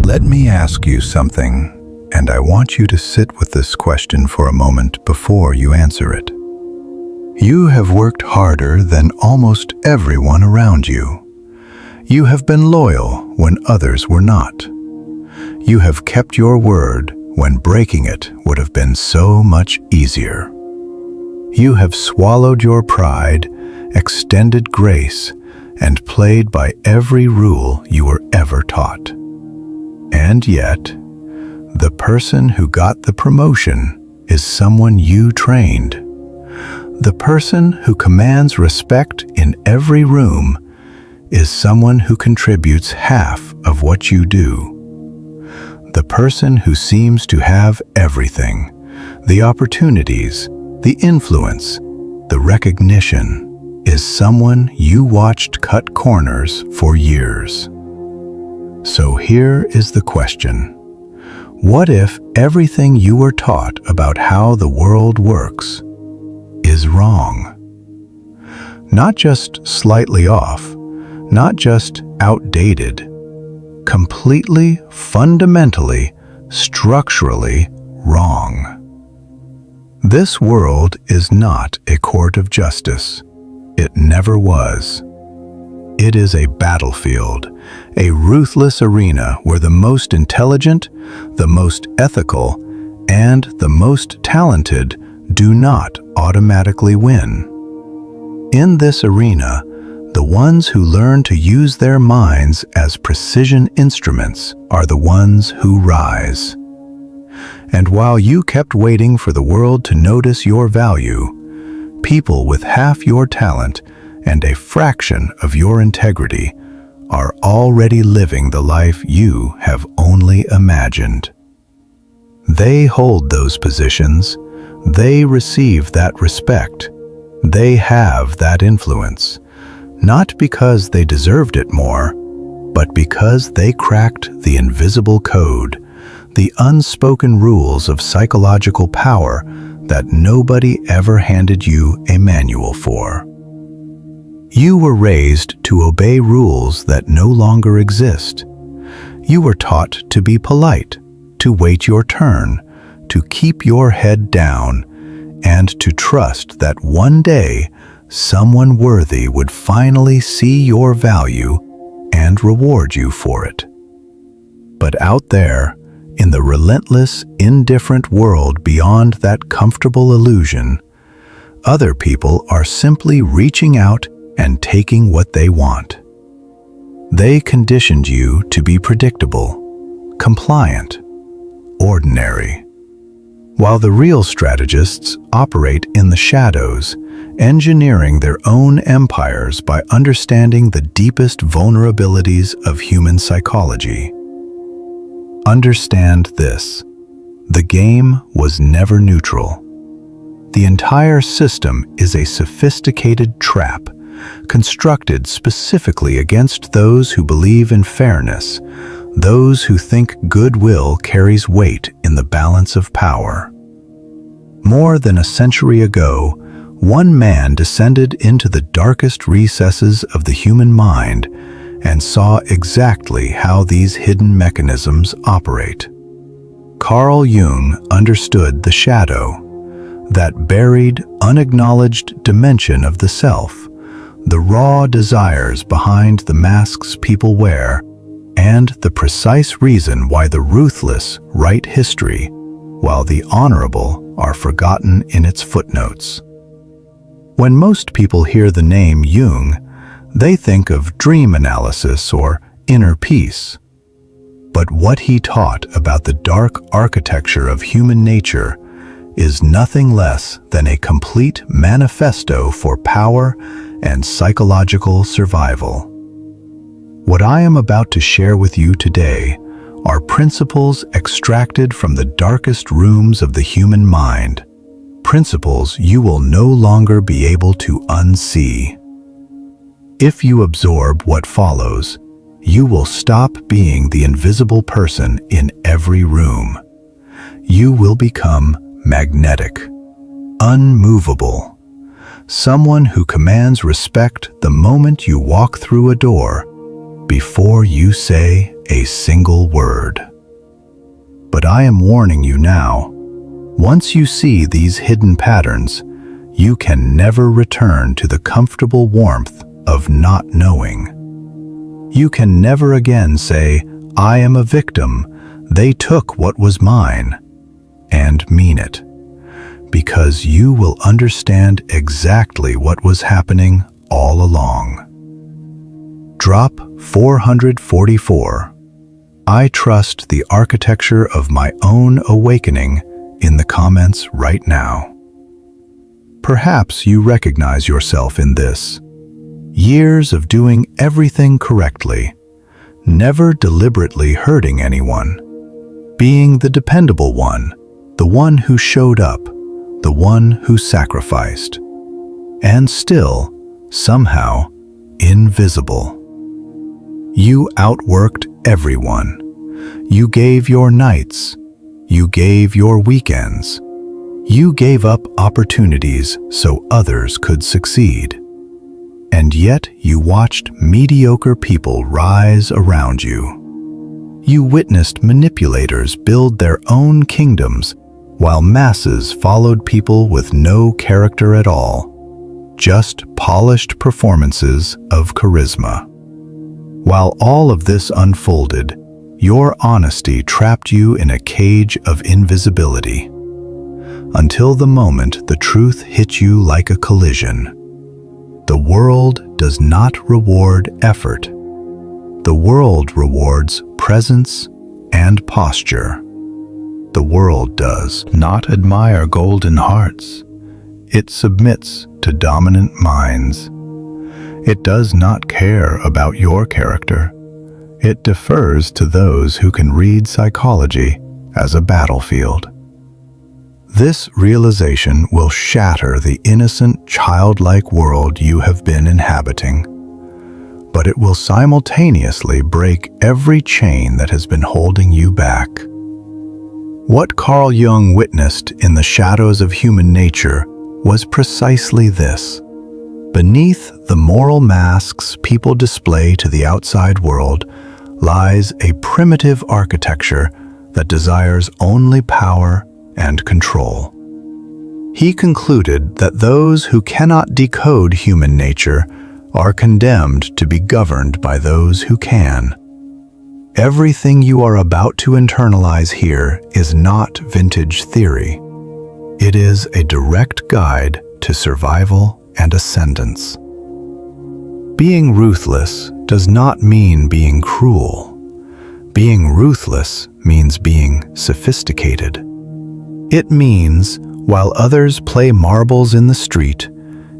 Let me ask you something, and I want you to sit with this question for a moment before you answer it. You have worked harder than almost everyone around you. You have been loyal when others were not. You have kept your word when breaking it would have been so much easier. You have swallowed your pride, extended grace, and played by every rule you were ever taught. And yet, the person who got the promotion is someone you trained. The person who commands respect in every room is someone who contributes half of what you do. The person who seems to have everything, the opportunities, the influence, the recognition, is someone you watched cut corners for years. So here is the question. What if everything you were taught about how the world works is wrong? Not just slightly off, not just outdated, completely, fundamentally, structurally wrong. This world is not a court of justice. It never was. It is a battlefield, a ruthless arena where the most intelligent, the most ethical, and the most talented do not automatically win. In this arena, the ones who learn to use their minds as precision instruments are the ones who rise. And while you kept waiting for the world to notice your value, people with half your talent and a fraction of your integrity are already living the life you have only imagined. They hold those positions, they receive that respect, they have that influence, not because they deserved it more, but because they cracked the invisible code, the unspoken rules of psychological power that nobody ever handed you a manual for. You were raised to obey rules that no longer exist. You were taught to be polite, to wait your turn, to keep your head down, and to trust that one day someone worthy would finally see your value and reward you for it. But out there, in the relentless, indifferent world beyond that comfortable illusion, other people are simply reaching out and taking what they want. They conditioned you to be predictable, compliant, ordinary. While the real strategists operate in the shadows, engineering their own empires by understanding the deepest vulnerabilities of human psychology. Understand this: the game was never neutral. The entire system is a sophisticated trap, constructed specifically against those who believe in fairness, those who think goodwill carries weight in the balance of power. More than a century ago, one man descended into the darkest recesses of the human mind and saw exactly how these hidden mechanisms operate. Carl Jung understood the shadow, that buried, unacknowledged dimension of the self, the raw desires behind the masks people wear, and the precise reason why the ruthless write history, while the honorable are forgotten in its footnotes. When most people hear the name Jung, they think of dream analysis or inner peace. But what he taught about the dark architecture of human nature is nothing less than a complete manifesto for power and psychological survival. What I am about to share with you today are principles extracted from the darkest rooms of the human mind, principles you will no longer be able to unsee. If you absorb what follows, you will stop being the invisible person in every room. You will become magnetic, unmovable, someone who commands respect the moment you walk through a door, before you say a single word. But I am warning you now, once you see these hidden patterns, you can never return to the comfortable warmth of not knowing. You can never again say, "I am a victim, they took what was mine," and mean it, because you will understand exactly what was happening all along. Drop 444. I trust the architecture of my own awakening in the comments right now. Perhaps you recognize yourself in this. Years of doing everything correctly, never deliberately hurting anyone, being the dependable one, the one who showed up, the one who sacrificed, and still, somehow, invisible. You outworked everyone. You gave your nights. You gave your weekends. You gave up opportunities so others could succeed. And yet you watched mediocre people rise around you. You witnessed manipulators build their own kingdoms while masses followed people with no character at all, just polished performances of charisma. While all of this unfolded, your honesty trapped you in a cage of invisibility, until the moment the truth hit you like a collision. The world does not reward effort. The world rewards presence and posture. The world does not admire golden hearts. It submits to dominant minds. It does not care about your character. It defers to those who can read psychology as a battlefield. This realization will shatter the innocent, childlike world you have been inhabiting, but it will simultaneously break every chain that has been holding you back. What Carl Jung witnessed in the shadows of human nature was precisely this. Beneath the moral masks people display to the outside world lies a primitive architecture that desires only power and control. He concluded that those who cannot decode human nature are condemned to be governed by those who can. Everything you are about to internalize here is not vintage theory. It is a direct guide to survival and ascendance. Being ruthless does not mean being cruel. Being ruthless means being sophisticated. It means, while others play marbles in the street,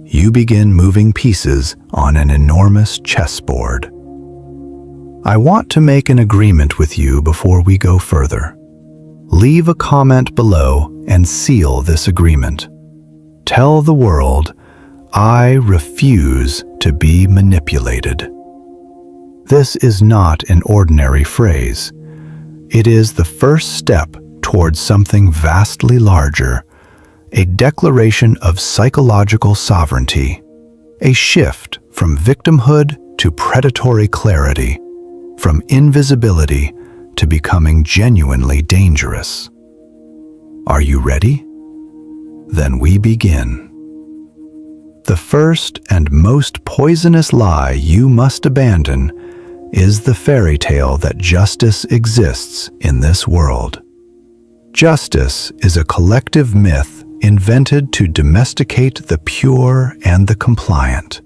you begin moving pieces on an enormous chessboard. I want to make an agreement with you before we go further. Leave a comment below and seal this agreement. Tell the world, I refuse to be manipulated. This is not an ordinary phrase. It is the first step towards something vastly larger, a declaration of psychological sovereignty, a shift from victimhood to predatory clarity, from invisibility to becoming genuinely dangerous. Are you ready? Then we begin. The first and most poisonous lie you must abandon is the fairy tale that justice exists in this world. Justice is a collective myth invented to domesticate the pure and the compliant.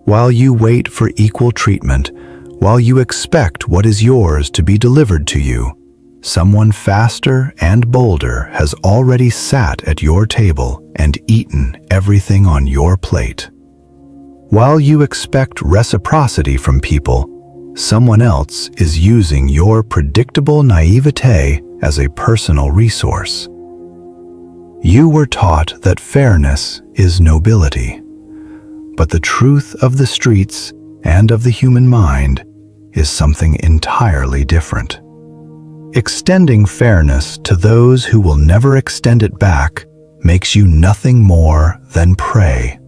While you wait for equal treatment, while you expect what is yours to be delivered to you, someone faster and bolder has already sat at your table and eaten everything on your plate. While you expect reciprocity from people, someone else is using your predictable naivete as a personal resource. You were taught that fairness is nobility, but the truth of the streets and of the human mind is something entirely different. Extending fairness to those who will never extend it back makes you nothing more than prey.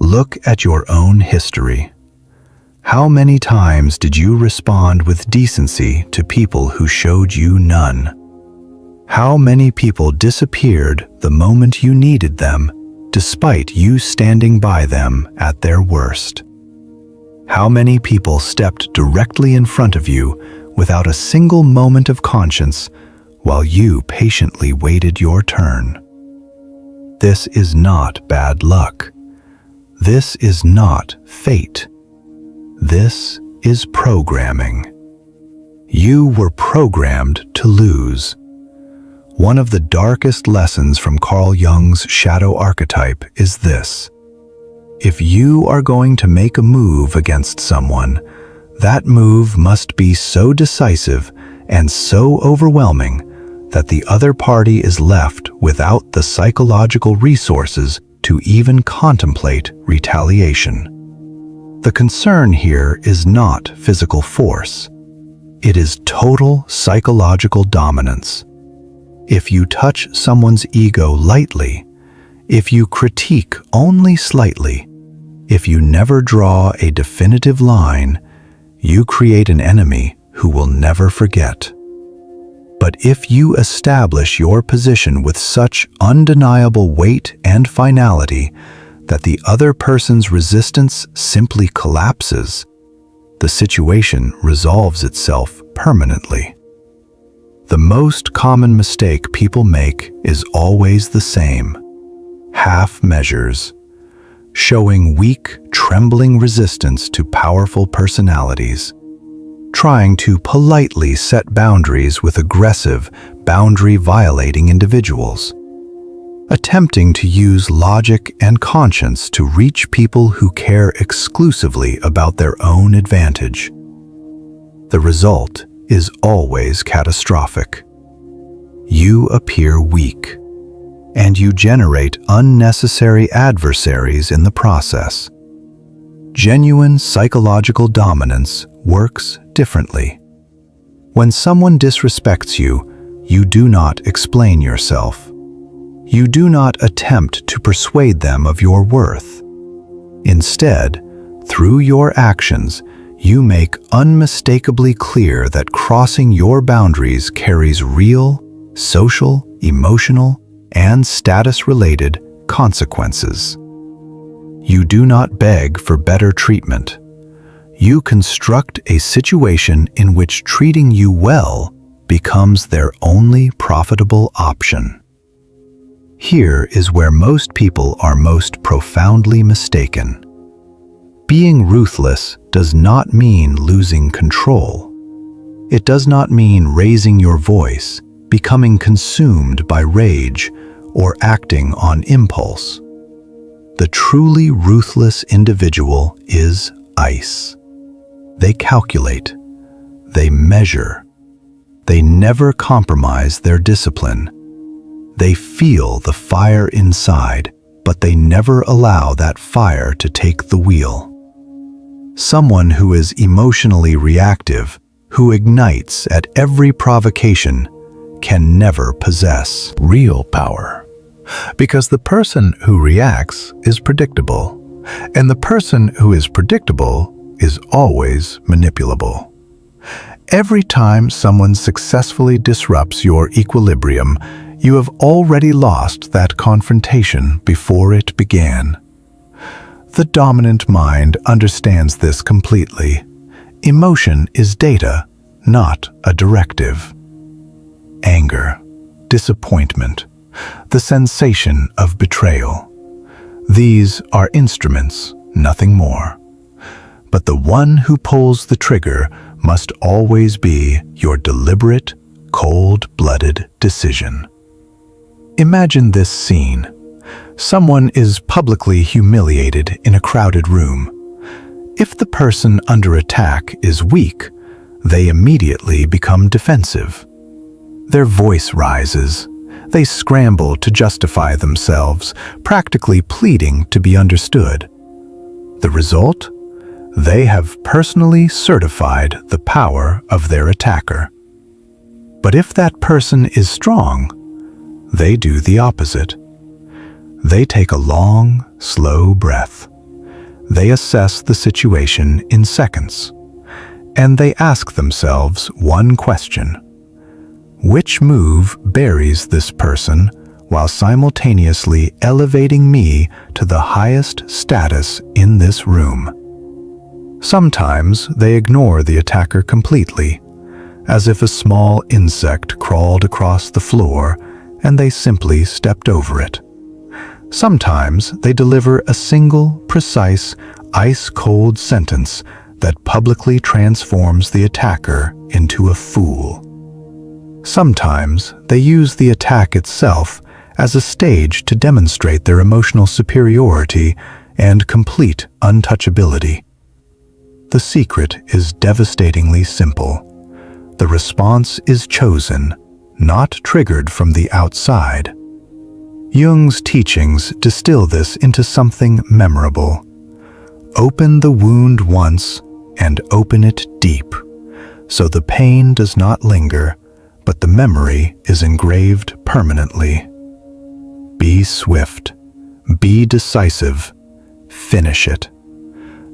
Look at your own history. How many times did you respond with decency to people who showed you none? How many people disappeared the moment you needed them, despite you standing by them at their worst? How many people stepped directly in front of you without a single moment of conscience while you patiently waited your turn? This is not bad luck. This is not fate. This is programming. You were programmed to lose. One of the darkest lessons from Carl Jung's shadow archetype is this: if you are going to make a move against someone, that move must be so decisive and so overwhelming that the other party is left without the psychological resources to even contemplate retaliation. The concern here is not physical force. It is total psychological dominance. If you touch someone's ego lightly, if you critique only slightly, if you never draw a definitive line, you create an enemy who will never forget. But if you establish your position with such undeniable weight and finality that the other person's resistance simply collapses, the situation resolves itself permanently. The most common mistake people make is always the same: half measures, showing weak, trembling resistance to powerful personalities, trying to politely set boundaries with aggressive, boundary-violating individuals, attempting to use logic and conscience to reach people who care exclusively about their own advantage. The result is always catastrophic. You appear weak, and you generate unnecessary adversaries in the process. Genuine psychological dominance works differently. When someone disrespects you, you do not explain yourself. You do not attempt to persuade them of your worth. Instead, through your actions, you make unmistakably clear that crossing your boundaries carries real, social, emotional, and status-related consequences. You do not beg for better treatment. You construct a situation in which treating you well becomes their only profitable option. Here is where most people are most profoundly mistaken. Being ruthless does not mean losing control. It does not mean raising your voice, becoming consumed by rage, or acting on impulse. The truly ruthless individual is ice. They calculate. They measure. They never compromise their discipline. They feel the fire inside, but they never allow that fire to take the wheel. Someone who is emotionally reactive, who ignites at every provocation, can never possess real power. Because the person who reacts is predictable, and the person who is predictable is always manipulable. Every time someone successfully disrupts your equilibrium, you have already lost that confrontation before it began. The dominant mind understands this completely. Emotion is data, not a directive. Anger, disappointment, the sensation of betrayal. These are instruments, nothing more. But the one who pulls the trigger must always be your deliberate, cold-blooded decision. Imagine this scene. Someone is publicly humiliated in a crowded room. If the person under attack is weak, they immediately become defensive. Their voice rises. They scramble to justify themselves, practically pleading to be understood. The result? They have personally certified the power of their attacker. But if that person is strong, they do the opposite. They take a long, slow breath. They assess the situation in seconds, and they ask themselves one question: which move buries this person while simultaneously elevating me to the highest status in this room? Sometimes they ignore the attacker completely, as if a small insect crawled across the floor and they simply stepped over it. Sometimes they deliver a single, precise, ice-cold sentence that publicly transforms the attacker into a fool. Sometimes they use the attack itself as a stage to demonstrate their emotional superiority and complete untouchability. The secret is devastatingly simple. The response is chosen, not triggered from the outside. Jung's teachings distill this into something memorable. Open the wound once and open it deep, so the pain does not linger, but the memory is engraved permanently. Be swift, be decisive, finish it.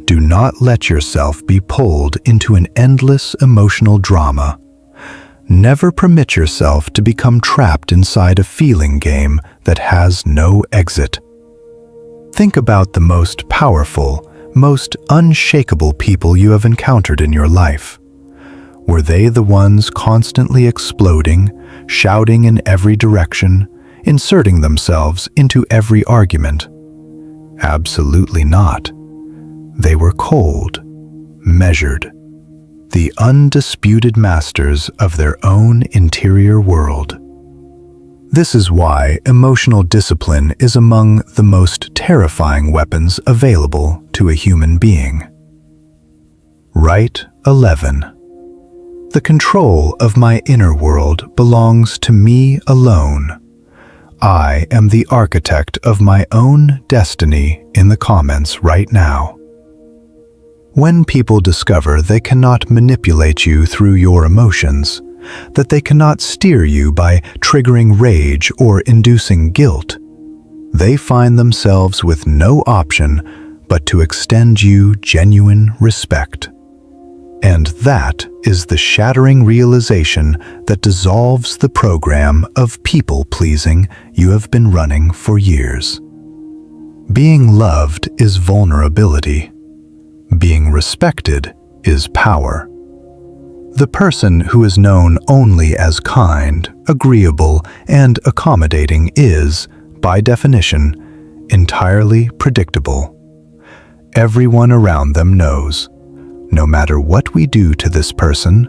Do not let yourself be pulled into an endless emotional drama. Never permit yourself to become trapped inside a feeling game that has no exit. Think about the most powerful, most unshakable people you have encountered in your life. Were they the ones constantly exploding, shouting in every direction, inserting themselves into every argument? Absolutely not. They were cold, measured, the undisputed masters of their own interior world. This is why emotional discipline is among the most terrifying weapons available to a human being. Rite 11. The control of my inner world belongs to me alone. I am the architect of my own destiny. In the comments right now. When people discover they cannot manipulate you through your emotions, that they cannot steer you by triggering rage or inducing guilt, they find themselves with no option but to extend you genuine respect. And that is the shattering realization that dissolves the program of people-pleasing you have been running for years. Being loved is vulnerability. Being respected is power. The person who is known only as kind, agreeable, and accommodating is, by definition, entirely predictable. Everyone around them knows, no matter what we do to this person,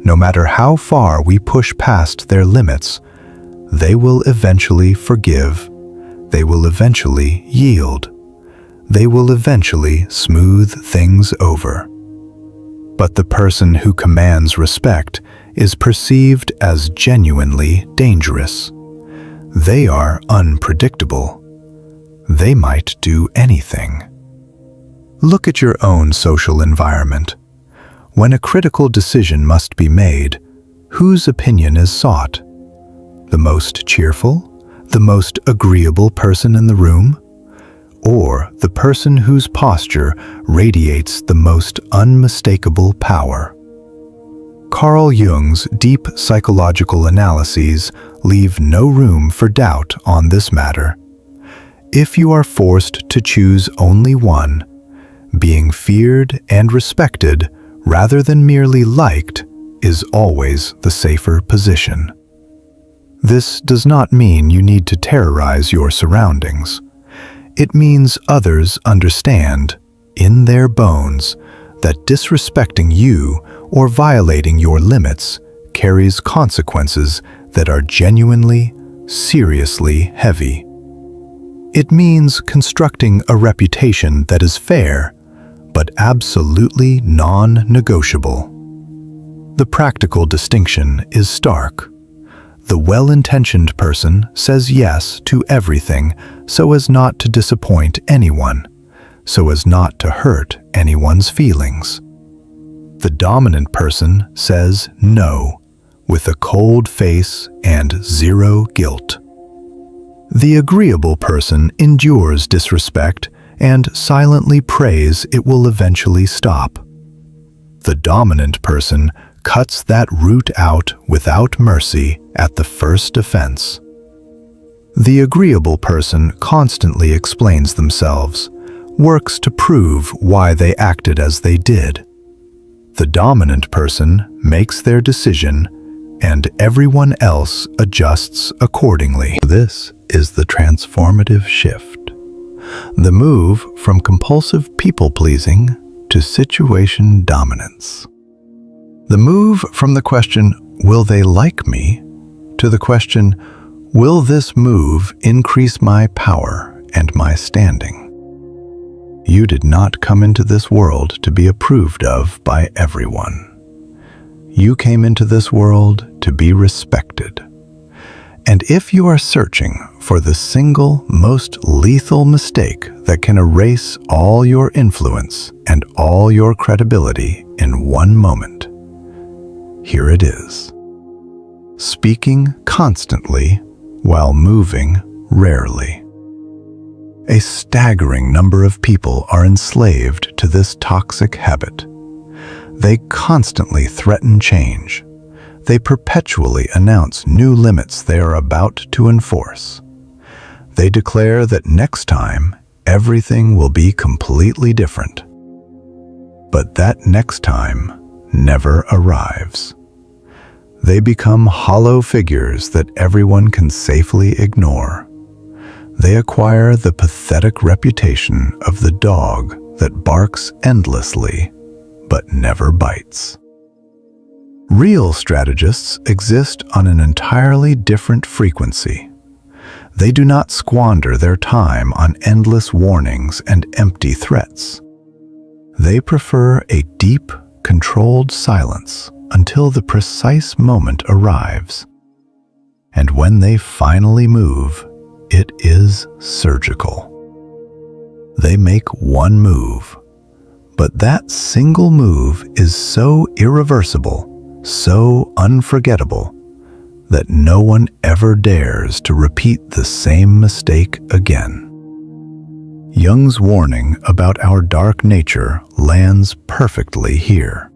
no matter how far we push past their limits, they will eventually forgive, they will eventually yield. They will eventually smooth things over. But the person who commands respect is perceived as genuinely dangerous. They are unpredictable. They might do anything. Look at your own social environment. When a critical decision must be made, whose opinion is sought? The most cheerful, the most agreeable person in the room? Or the person whose posture radiates the most unmistakable power? Carl Jung's deep psychological analyses leave no room for doubt on this matter. If you are forced to choose only one, being feared and respected rather than merely liked is always the safer position. This does not mean you need to terrorize your surroundings. It means others understand, in their bones, that disrespecting you or violating your limits carries consequences that are genuinely, seriously heavy. It means constructing a reputation that is fair, but absolutely non-negotiable. The practical distinction is stark. The well-intentioned person says yes to everything so as not to disappoint anyone, so as not to hurt anyone's feelings. The dominant person says no, with a cold face and zero guilt. The agreeable person endures disrespect and silently prays it will eventually stop. The dominant person cuts that root out without mercy at the first offense. The agreeable person constantly explains themselves, works to prove why they acted as they did. The dominant person makes their decision, and everyone else adjusts accordingly. This is the transformative shift. The move from compulsive people-pleasing to situation dominance. The move from the question, "Will they like me?" to the question, "Will this move increase my power and my standing?" You did not come into this world to be approved of by everyone. You came into this world to be respected. And if you are searching for the single most lethal mistake that can erase all your influence and all your credibility in one moment, here it is. Speaking constantly while moving rarely. A staggering number of people are enslaved to this toxic habit. They constantly threaten change. They perpetually announce new limits they are about to enforce. They declare that next time, everything will be completely different. But that next time never arrives. They become hollow figures that everyone can safely ignore. They acquire the pathetic reputation of the dog that barks endlessly but never bites. Real strategists exist on an entirely different frequency. They do not squander their time on endless warnings and empty threats. They prefer a deep, controlled silence until the precise moment arrives. And when they finally move, it is surgical. They make one move, but that single move is so irreversible, so unforgettable, that no one ever dares to repeat the same mistake again. Jung's warning about our dark nature lands perfectly here.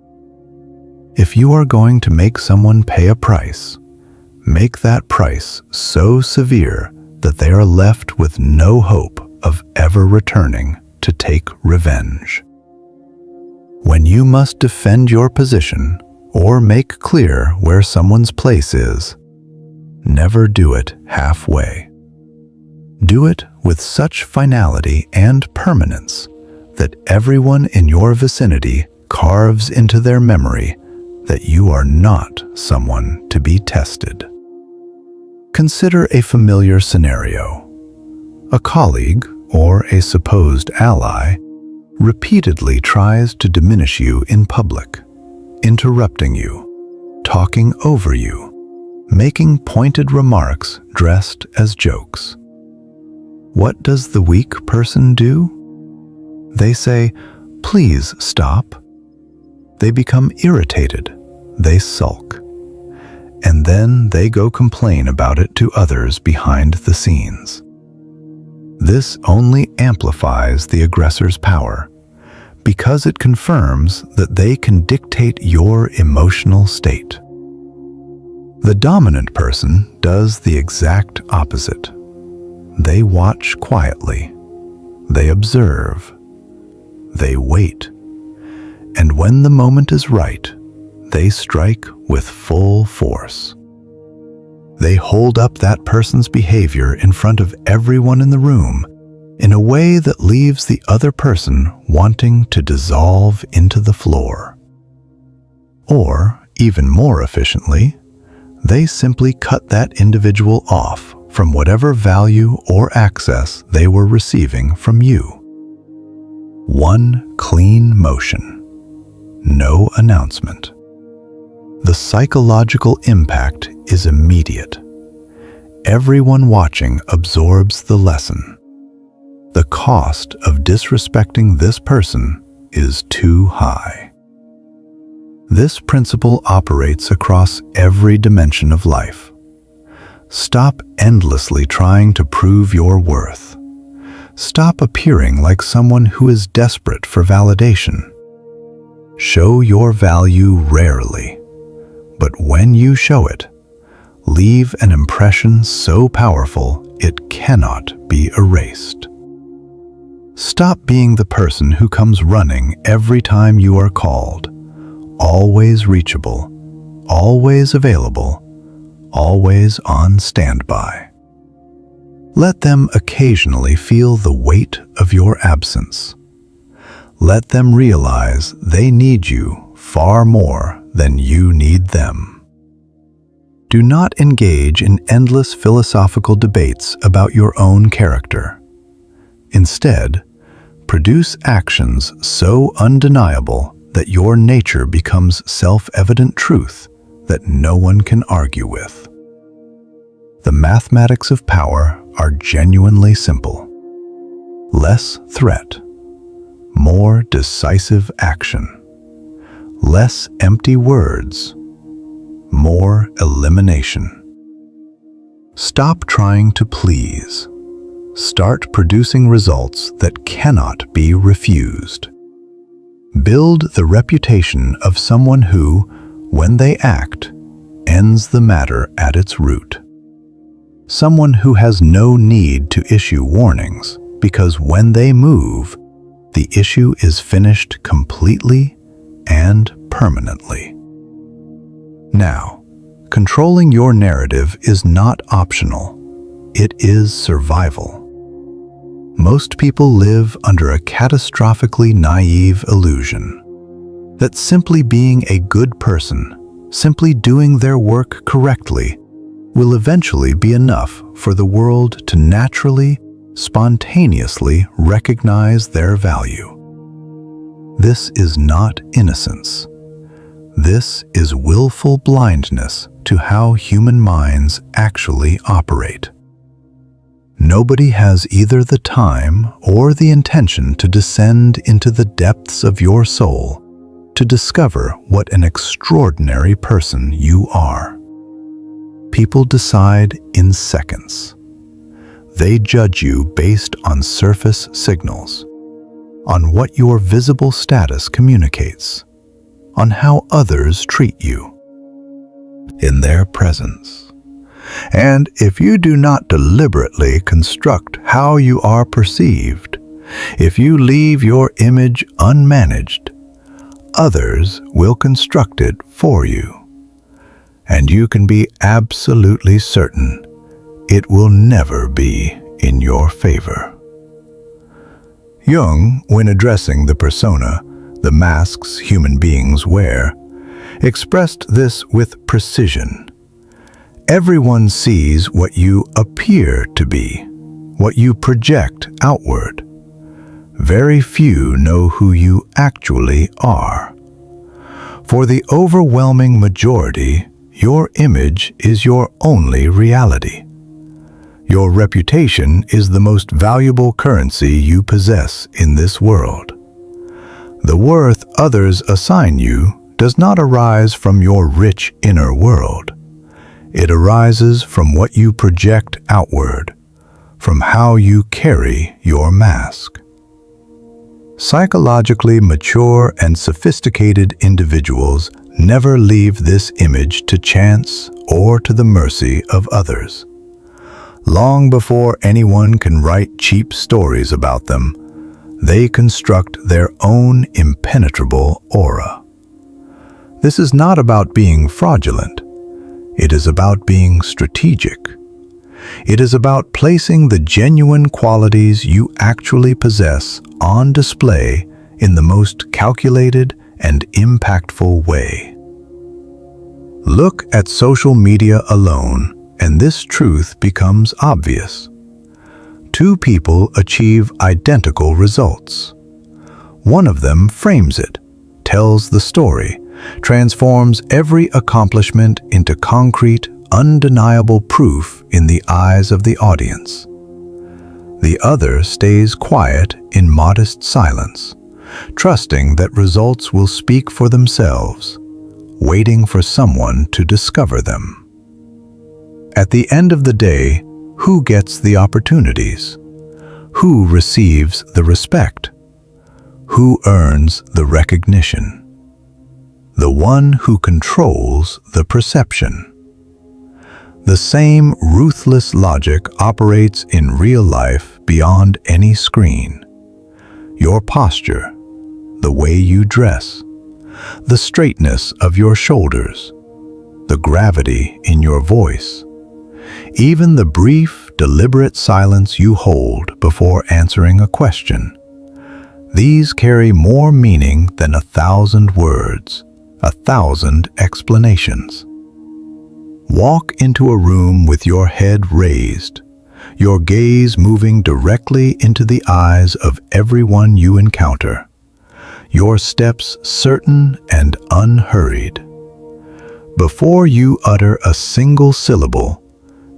If you are going to make someone pay a price, make that price so severe that they are left with no hope of ever returning to take revenge. When you must defend your position or make clear where someone's place is, never do it halfway. Do it with such finality and permanence that everyone in your vicinity carves into their memory that you are not someone to be tested. Consider a familiar scenario. A colleague or a supposed ally repeatedly tries to diminish you in public, interrupting you, talking over you, making pointed remarks dressed as jokes. What does the weak person do? They say, "Please stop." They become irritated, they sulk, and then they go complain about it to others behind the scenes. This only amplifies the aggressor's power, because it confirms that they can dictate your emotional state. The dominant person does the exact opposite. They watch quietly, they observe, they wait, and when the moment is right, they strike with full force. They hold up that person's behavior in front of everyone in the room in a way that leaves the other person wanting to dissolve into the floor. Or, even more efficiently, they simply cut that individual off from whatever value or access they were receiving from you. One clean motion, no announcement. The psychological impact is immediate. Everyone watching absorbs the lesson. The cost of disrespecting this person is too high. This principle operates across every dimension of life. Stop endlessly trying to prove your worth. Stop appearing like someone who is desperate for validation. Show your value rarely, but when you show it, leave an impression so powerful it cannot be erased. Stop being the person who comes running every time you are called, always reachable, always available, always on standby. Let them occasionally feel the weight of your absence. Let them realize they need you far more than you need them. Do not engage in endless philosophical debates about your own character. Instead, produce actions so undeniable that your nature becomes self-evident truth that no one can argue with. The mathematics of power are genuinely simple. Less threat, more decisive action. Less empty words, more elimination. Stop trying to please. Start producing results that cannot be refused. Build the reputation of someone who, when they act, ends the matter at its root. Someone who has no need to issue warnings, because when they move, the issue is finished completely and permanently. Now, controlling your narrative is not optional. It is survival. Most people live under a catastrophically naive illusion that simply being a good person, simply doing their work correctly, will eventually be enough for the world to naturally, spontaneously recognize their value. This is not innocence. This is willful blindness to how human minds actually operate. Nobody has either the time or the intention to descend into the depths of your soul to discover what an extraordinary person you are. People decide in seconds. They judge you based on surface signals, on what your visible status communicates, on how others treat you in their presence. And if you do not deliberately construct how you are perceived, if you leave your image unmanaged, others will construct it for you. And you can be absolutely certain it will never be in your favor. Jung, when addressing the persona, the masks human beings wear, expressed this with precision. Everyone sees what you appear to be, what you project outward. Very few know who you actually are. For the overwhelming majority, your image is your only reality. Your reputation is the most valuable currency you possess in this world. The worth others assign you does not arise from your rich inner world. It arises from what you project outward, from how you carry your mask. Psychologically mature and sophisticated individuals never leave this image to chance or to the mercy of others. Long before anyone can write cheap stories about them, they construct their own impenetrable aura. This is not about being fraudulent. It is about being strategic. It is about placing the genuine qualities you actually possess on display in the most calculated and impactful way. Look at social media alone, and this truth becomes obvious. Two people achieve identical results. One of them frames it, tells the story, transforms every accomplishment into concrete, undeniable proof in the eyes of the audience. The other stays quiet in modest silence, trusting that results will speak for themselves, waiting for someone to discover them. At the end of the day, who gets the opportunities? Who receives the respect? Who earns the recognition? The one who controls the perception. The same ruthless logic operates in real life beyond any screen. Your posture, the way you dress, the straightness of your shoulders, the gravity in your voice, even the brief, deliberate silence you hold before answering a question. These carry more meaning than 1,000 words, 1,000 explanations. Walk into a room with your head raised, your gaze moving directly into the eyes of everyone you encounter, your steps certain and unhurried. Before you utter a single syllable,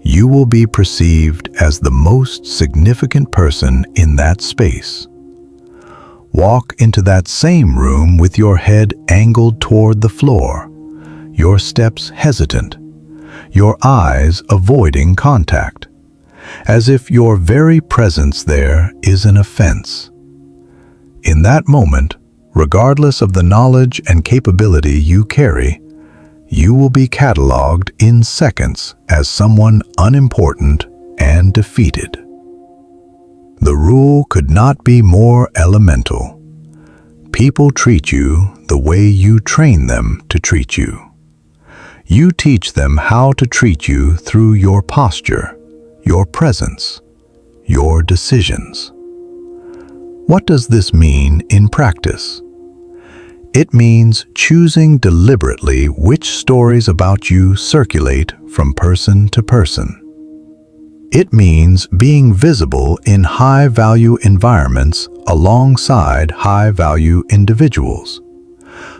you will be perceived as the most significant person in that space. Walk into that same room with your head angled toward the floor, your steps hesitant, your eyes avoiding contact, as if your very presence there is an offense. In that moment, regardless of the knowledge and capability you carry, you will be cataloged in seconds as someone unimportant and defeated. The rule could not be more elemental. People treat you the way you train them to treat you. You teach them how to treat you through your posture, your presence, your decisions. What does this mean in practice? It means choosing deliberately which stories about you circulate from person to person. It means being visible in high-value environments alongside high-value individuals,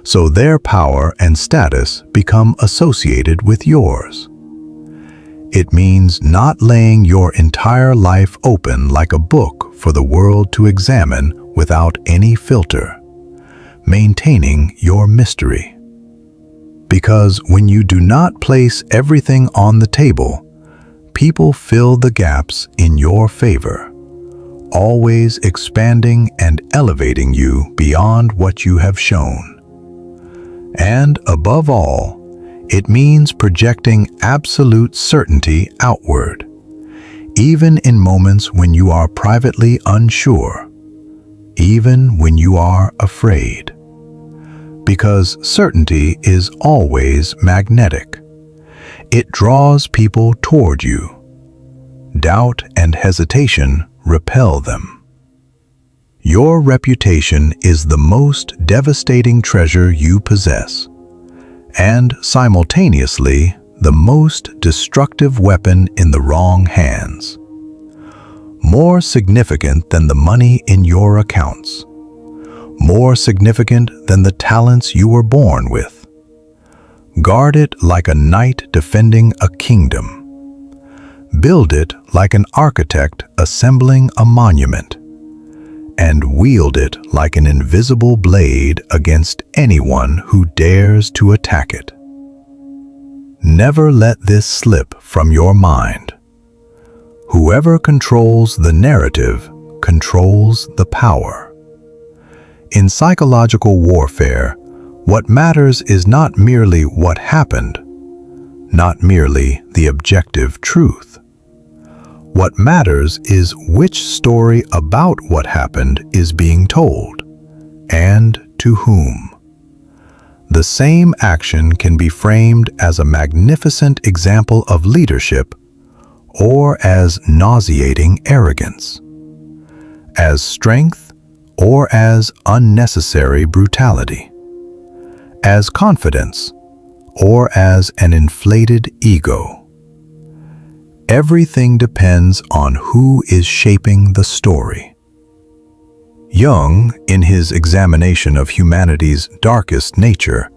so their power and status become associated with yours. It means not laying your entire life open like a book for the world to examine without any filter, maintaining your mystery. Because when you do not place everything on the table, people fill the gaps in your favor, always expanding and elevating you beyond what you have shown. And above all, it means projecting absolute certainty outward, even in moments when you are privately unsure, even when you are afraid. Because certainty is always magnetic. It draws people toward you. Doubt and hesitation repel them. Your reputation is the most devastating treasure you possess, and simultaneously the most destructive weapon in the wrong hands. More significant than the money in your accounts. More significant than the talents you were born with. Guard it like a knight defending a kingdom. Build it like an architect assembling a monument. And wield it like an invisible blade against anyone who dares to attack it. Never let this slip from your mind. Whoever controls the narrative controls the power. In psychological warfare, what matters is not merely what happened, not merely the objective truth. What matters is which story about what happened is being told, and to whom. The same action can be framed as a magnificent example of leadership or as nauseating arrogance, as strength or as unnecessary brutality, as confidence or as an inflated ego. Everything depends on who is shaping the story. Jung, in his examination of humanity's darkest nature,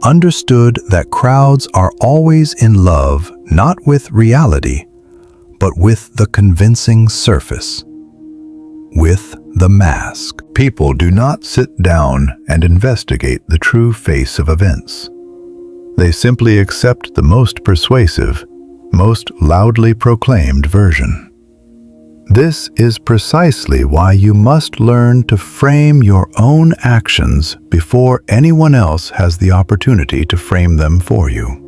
understood that crowds are always in love not with reality, but with the convincing surface, with the mask. People do not sit down and investigate the true face of events. They simply accept the most persuasive, most loudly proclaimed version. This is precisely why you must learn to frame your own actions before anyone else has the opportunity to frame them for you.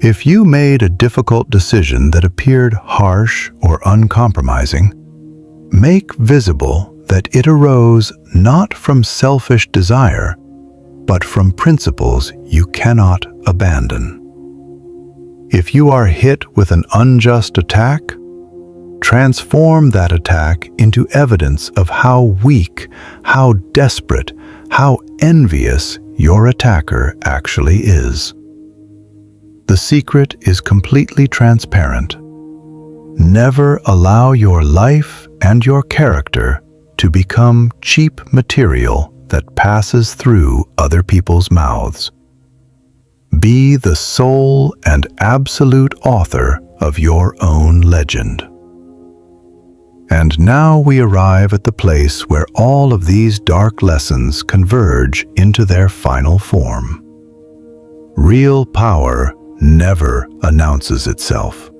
If you made a difficult decision that appeared harsh or uncompromising, make visible that it arose not from selfish desire, but from principles you cannot abandon. If you are hit with an unjust attack, transform that attack into evidence of how weak, how desperate, how envious your attacker actually is. The secret is completely transparent. Never allow your life and your character to become cheap material that passes through other people's mouths. Be the sole and absolute author of your own legend. And now we arrive at the place where all of these dark lessons converge into their final form. Real power never announces itself.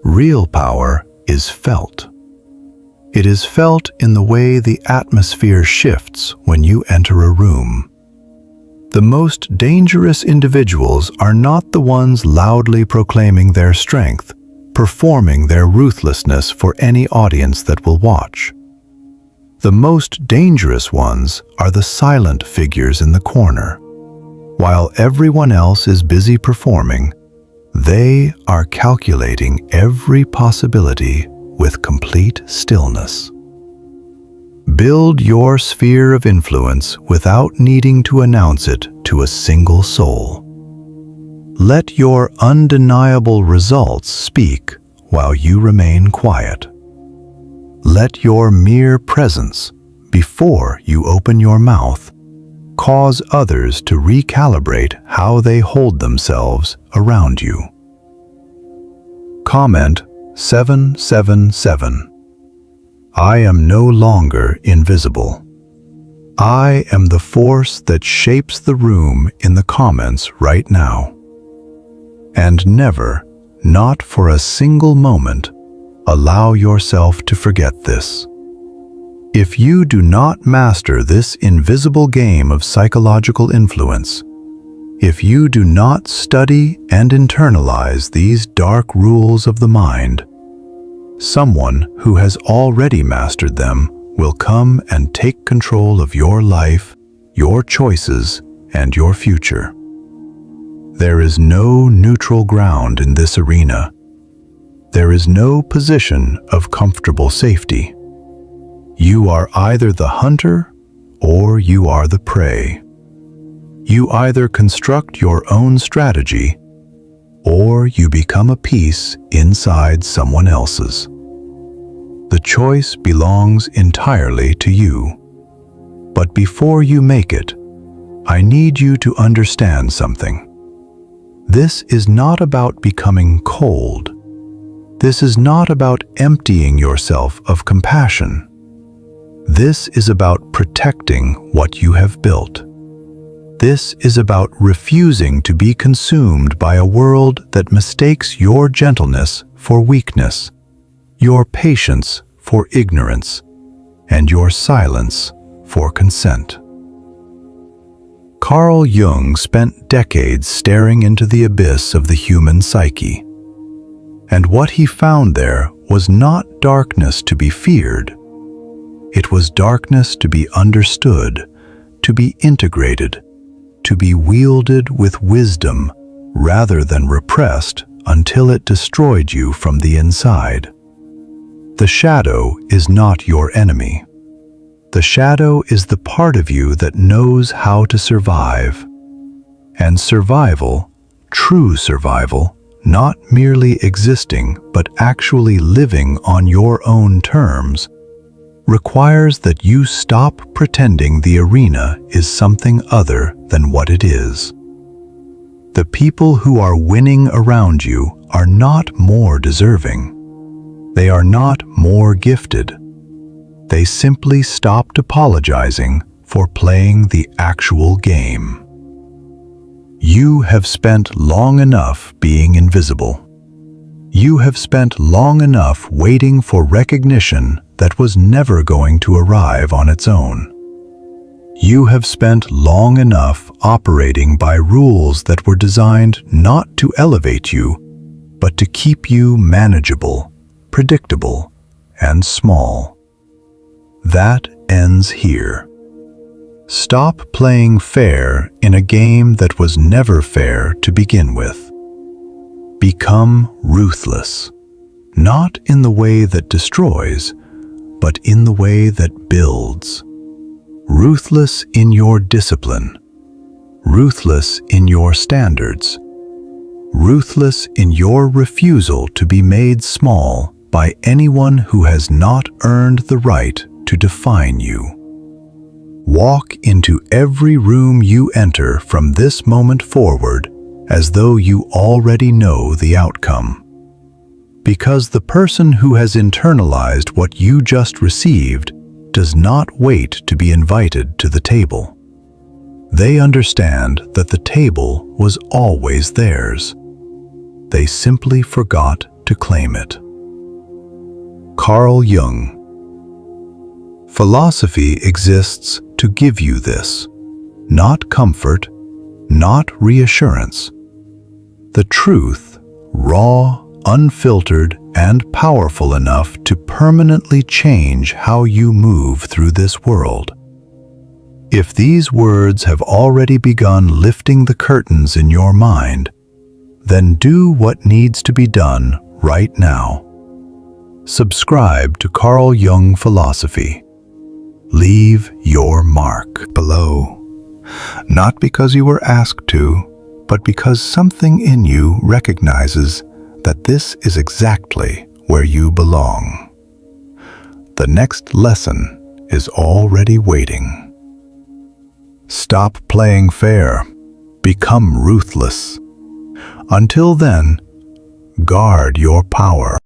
Real power is felt. It is felt in the way the atmosphere shifts when you enter a room. The most dangerous individuals are not the ones loudly proclaiming their strength, performing their ruthlessness for any audience that will watch. The most dangerous ones are the silent figures in the corner. While everyone else is busy performing, they are calculating every possibility with complete stillness. Build your sphere of influence without needing to announce it to a single soul. Let your undeniable results speak while you remain quiet. Let your mere presence, before you open your mouth, cause others to recalibrate how they hold themselves around you. Comment 777. I am no longer invisible. I am the force that shapes the room in the comments right now. And never, not for a single moment, allow yourself to forget this. If you do not master this invisible game of psychological influence, if you do not study and internalize these dark rules of the mind, someone who has already mastered them will come and take control of your life, your choices, and your future. There is no neutral ground in this arena. There is no position of comfortable safety. You are either the hunter or you are the prey. You either construct your own strategy or you become a piece inside someone else's. The choice belongs entirely to you. But before you make it, I need you to understand something. This is not about becoming cold. This is not about emptying yourself of compassion. This is about protecting what you have built. This is about refusing to be consumed by a world that mistakes your gentleness for weakness, your patience for ignorance, and your silence for consent. Carl Jung spent decades staring into the abyss of the human psyche. And what he found there was not darkness to be feared. It was darkness to be understood, to be integrated, to be wielded with wisdom rather than repressed until it destroyed you from the inside. The shadow is not your enemy. The shadow is the part of you that knows how to survive. And survival, true survival, not merely existing but actually living on your own terms, requires that you stop pretending the arena is something other than what it is. The people who are winning around you are not more deserving. They are not more gifted. They simply stopped apologizing for playing the actual game. You have spent long enough being invisible. You have spent long enough waiting for recognition that was never going to arrive on its own. You have spent long enough operating by rules that were designed not to elevate you, but to keep you manageable, predictable, and small. That ends here. Stop playing fair in a game that was never fair to begin with. Become ruthless, not in the way that destroys, but in the way that builds. Ruthless in your discipline, ruthless in your standards, ruthless in your refusal to be made small by anyone who has not earned the right to define you. Walk into every room you enter from this moment forward as though you already know the outcome. Because the person who has internalized what you just received does not wait to be invited to the table. They understand that the table was always theirs. They simply forgot to claim it. Carl Jung. Philosophy exists to give you this, not comfort, not reassurance. The truth, raw, unfiltered, and powerful enough to permanently change how you move through this world. If these words have already begun lifting the curtains in your mind, then do what needs to be done right now. Subscribe to Carl Jung Philosophy. Leave your mark below. Not because you were asked to, but because something in you recognizes that this is exactly where you belong. The next lesson is already waiting. Stop playing fair. Become ruthless. Until then, guard your power.